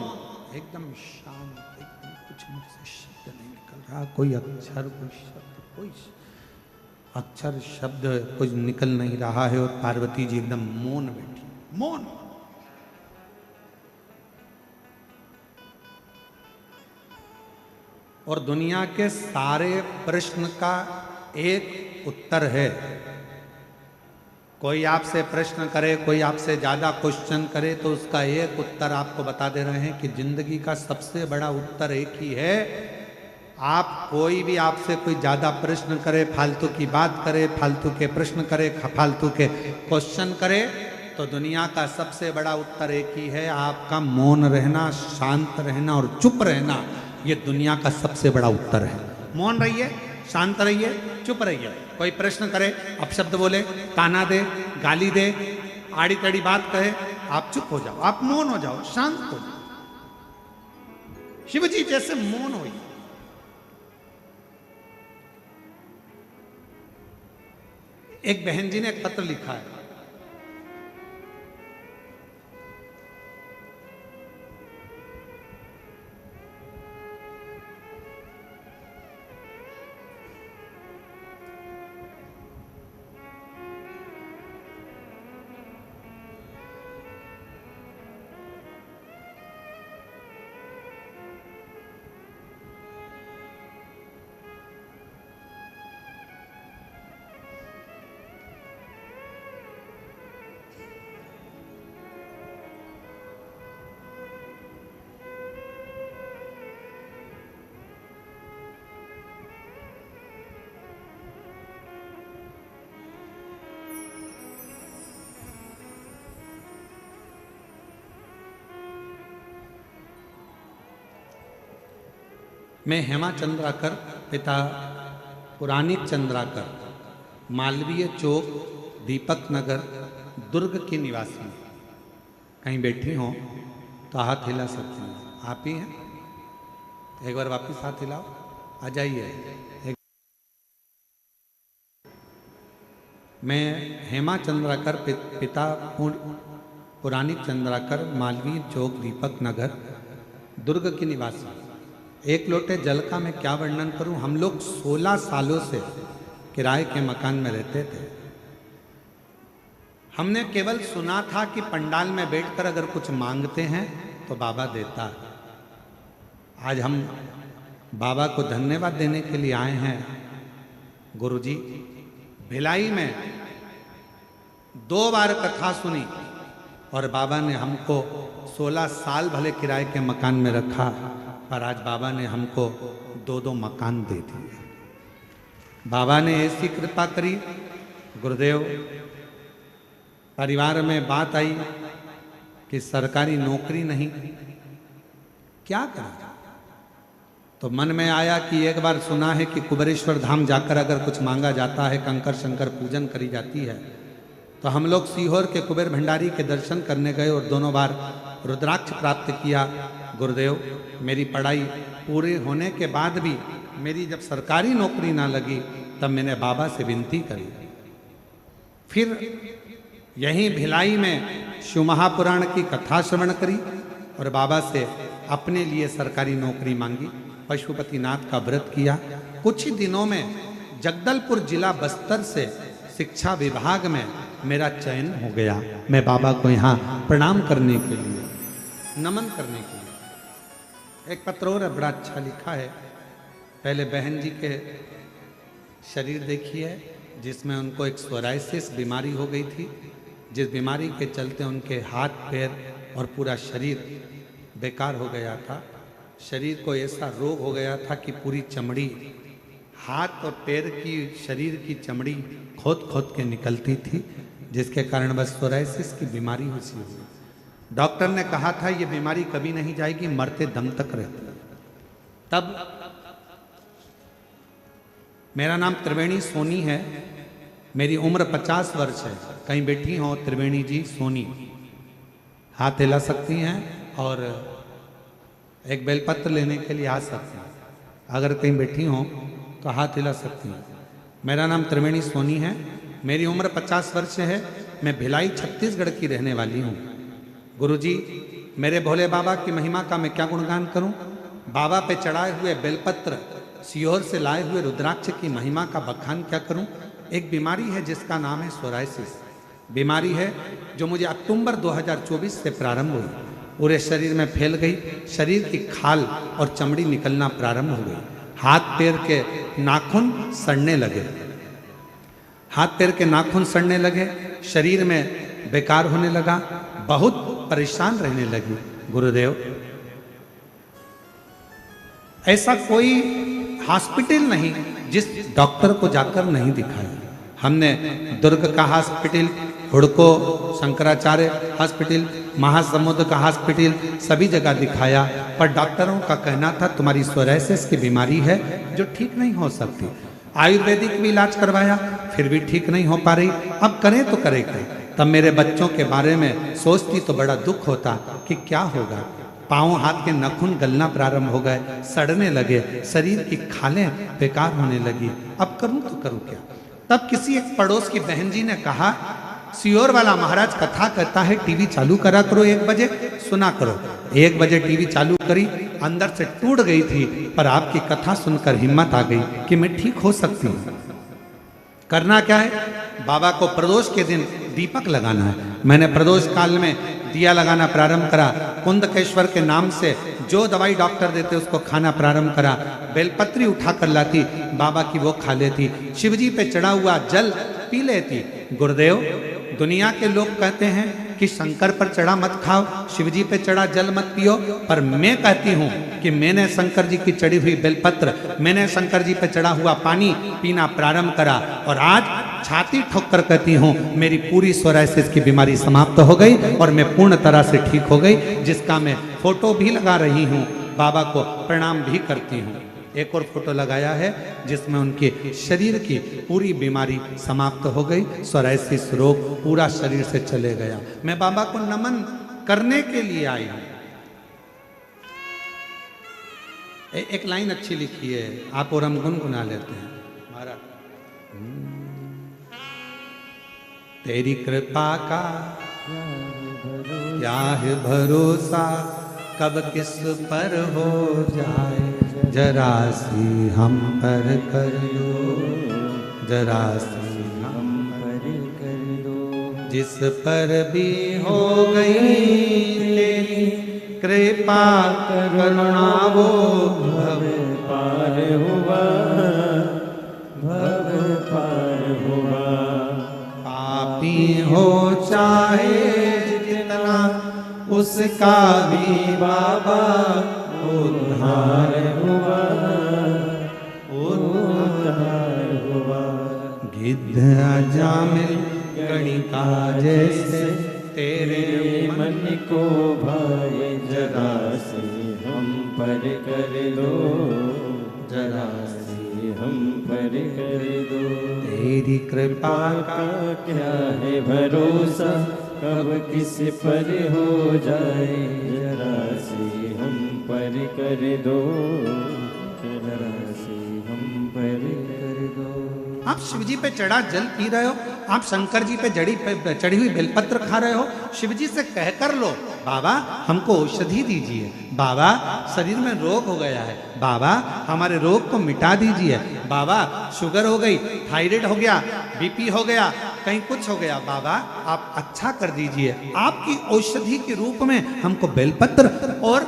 एकदम शांत, एकदम कुछ मुंह से शब्द नहीं निकल रहा, कोई अक्षर, कोई शब्द, कोई अक्षर शब्द कुछ निकल नहीं रहा है, और पार्वती जी एकदम मौन बैठी, मौन। और दुनिया के सारे प्रश्न का एक उत्तर है। कोई आपसे प्रश्न करे, कोई आपसे ज़्यादा क्वेश्चन करे, तो उसका एक उत्तर आपको बता दे रहे हैं कि जिंदगी का सबसे बड़ा उत्तर एक ही है। आप कोई भी आपसे कोई ज़्यादा प्रश्न करे, फालतू की बात करे, फालतू के प्रश्न करे, फालतू के क्वेश्चन करे, तो दुनिया का सबसे बड़ा उत्तर एक ही है, आपका मौन रहना, शांत रहना और चुप रहना। ये दुनिया का सबसे बड़ा उत्तर है। मौन रहिए, शांत रहिए, चुप रहिए। कोई प्रश्न करे, अपशब्द बोले, ताना दे, गाली दे, आड़ी तड़ी बात कहे, आप चुप हो जाओ, आप मौन हो जाओ, शांत हो जाओ। शिव जी जैसे मौन हो। एक बहन जी ने एक पत्र लिखा है, मैं हेमा चंद्राकर, पिता पुराणिक चंद्राकर, मालवीय चौक, दीपक नगर, दुर्ग की निवासी। कहीं बैठी हो तो हाथ हिला सकती हैं, आप ही हैं? एक बार वापस हाथ हिलाओ, आ जाइए। मैं हेमा चंद्राकर, पिता पुराणिक चंद्राकर, मालवीय चौक, दीपक नगर, दुर्ग की निवासी। एक लोटे जल का मैं क्या वर्णन करूं। हम लोग 16 सालों से किराए के मकान में रहते थे। हमने केवल सुना था कि पंडाल में बैठकर अगर कुछ मांगते हैं तो बाबा देता है। आज हम बाबा को धन्यवाद देने के लिए आए हैं। गुरुजी, भिलाई में 2 बार कथा सुनी और बाबा ने हमको 16 साल भले किराए के मकान में रखा, पर आज बाबा ने हमको 2-2 मकान दे दिए। बाबा ने ऐसी कृपा करी। गुरुदेव, परिवार में बात आई कि सरकारी नौकरी नहीं, क्या करें? तो मन में आया कि एक बार सुना है कि कुबेरेश्वर धाम जाकर अगर कुछ मांगा जाता है, कंकर शंकर पूजन करी जाती है, तो हम लोग सीहोर के कुबेर भंडारी के दर्शन करने गए और दोनों बार रुद्राक्ष प्राप्त किया। गुरुदेव, मेरी पढ़ाई पूरे होने के बाद भी मेरी जब सरकारी नौकरी ना लगी, तब मैंने बाबा से विनती करी। फिर यहीं भिलाई में शिव महापुराण की कथा श्रवण करी और बाबा से अपने लिए सरकारी नौकरी मांगी। पशुपतिनाथ का व्रत किया। कुछ ही दिनों में जगदलपुर जिला बस्तर से शिक्षा विभाग में मेरा चयन हो गया। मैं बाबा को यहाँ प्रणाम करने के लिए, नमन करने के लिए। एक पत्र और बड़ा अच्छा लिखा है। पहले बहन जी के शरीर देखिए, जिसमें उनको एक सोराइसिस बीमारी हो गई थी, जिस बीमारी के चलते उनके हाथ पैर और पूरा शरीर बेकार हो गया था। शरीर को ऐसा रोग हो गया था कि पूरी चमड़ी, हाथ और पैर की, शरीर की चमड़ी खोद खोद के निकलती थी, जिसके कारण बस सोराइसिस की बीमारी हुई। डॉक्टर ने कहा था ये बीमारी कभी नहीं जाएगी, मरते दम तक रहती। तब मेरा नाम त्रिवेणी सोनी है, मेरी उम्र 50 वर्ष है। कहीं बैठी हो त्रिवेणी जी सोनी, हाथ हिला सकती हैं और एक बेलपत्र लेने के लिए आ सकती हैं। अगर कहीं बैठी हो तो हाथ हिला सकती हैं। मेरा नाम त्रिवेणी सोनी है, मेरी उम्र 50 वर्ष है। मैं भिलाई छत्तीसगढ़ की रहने वाली हूँ। गुरुजी, मेरे भोले बाबा की महिमा का मैं क्या गुणगान करूं? बाबा पे चढ़ाए हुए बेलपत्र, सीहोर से लाए हुए रुद्राक्ष की महिमा का बखान क्या करूं? एक बीमारी है जिसका नाम है सोराइसिस। बीमारी है जो मुझे अक्टूबर 2024 से प्रारंभ हुई, पूरे शरीर में फैल गई। शरीर की खाल और चमड़ी निकलना प्रारंभ हो गई। हाथ पैर के नाखून सड़ने लगे, हाथ पैर के नाखून सड़ने लगे, शरीर में बेकार होने लगा, बहुत परेशान रहने लगी। गुरुदेव, ऐसा कोई हॉस्पिटल नहीं जिस डॉक्टर को जाकर नहीं दिखाया। हमने दुर्ग का हॉस्पिटल, हुड़को शंकराचार्य हॉस्पिटल, महासमुद्र का हॉस्पिटल, सभी जगह दिखाया, पर डॉक्टरों का कहना था तुम्हारी सोराइसिस की बीमारी है जो ठीक नहीं हो सकती। आयुर्वेदिक भी इलाज करवाया, फिर भी ठीक नहीं हो पा रही। अब करें तो करें क्या? तब मेरे बच्चों के बारे में सोचती तो बड़ा दुख होता कि क्या होगा। पाँव हाथ के नाखून गलना प्रारंभ हो गए, सड़ने लगे, शरीर की खालें बेकार होने लगी। अब करूं तो करूं क्या? तब किसी एक पड़ोस की बहन जी ने कहा, सियोर वाला महाराज कथा कहता है, टीवी चालू करा करो 1 बजे, सुना करो। 1 बजे टीवी चालू करी, अंदर से टूट गई थी, पर आपकी कथा सुनकर हिम्मत आ गई कि मैं ठीक हो सकती हूँ। करना क्या है? बाबा को प्रदोष के दिन दीपक लगाना है। मैंने प्रदोष काल में दिया लगाना प्रारंभ करा। कुंदकेश्वर के नाम से जो दवाई डॉक्टर देते उसको खाना प्रारंभ करा। बेलपत्री उठा कर लाती, बाबा की वो खा लेती। शिवजी पे चढ़ा हुआ जल पी लेती। गुरुदेव, दुनिया के लोग कहते हैं कि शंकर पर चढ़ा मत खाओ, शिवजी पे चढ़ा जल मत पियो, पर मैं कहती हूँ कि मैंने शंकर जी की चढ़ी हुई बेलपत्र, मैंने शंकर जी पे चढ़ा हुआ पानी पीना प्रारंभ करा, और आज छाती ठोक कर कहती हूँ मेरी पूरी सोराइसिस की बीमारी समाप्त हो गई और मैं पूर्ण तरह से ठीक हो गई, जिसका मैं फोटो भी लगा रही हूँ, बाबा को प्रणाम भी करती हूँ। एक और फोटो लगाया है जिसमें उनके शरीर की पूरी बीमारी समाप्त हो गई, सोराइसिस रोग पूरा शरीर से चले गया। मैं बाबा को नमन करने के लिए आई हूं। एक लाइन अच्छी लिखी है, आप और हम गुनगुना लेते हैं। महाराज, तेरी कृपा का क्या है भरोसा, कब किस पर हो जाए, जरा सी हम पर कर दो, जरा सी हम पर कर दो। जिस पर भी हो गई तेरी कृपा करुणा, वो भव पार हुआ, भव पार हुआ। पापी हो चाहे जितना, उसका भी बाबा उद्धार हुआ, उद्धार हुआ। गिद्ध अजामिल गणिका जैसे तेरे मन को भाए, जरा से हम पर कर दो, जरा से हम पर कर दो। तेरी कृपा का क्या है भरोसा, कब किस पर हो जाए, जरा से हम पर कर दो, जरा से हम पर कर दो। आप शिवजी पे चढ़ा जल पी रहे हो, आप शंकर जी पे चढ़ी हुई बेलपत्र खा रहे हो, शिवजी से कह कर लो बाबा हमको औषधि दीजिए, बाबा शरीर में रोग हो गया है, बाबा हमारे रोग को मिटा दीजिए, बाबा शुगर हो गई, थायराइड हो गया, बीपी हो गया, कहीं कुछ हो गया, बाबा आप अच्छा कर दीजिए। आपकी औषधि के रूप में हमको बेलपत्र और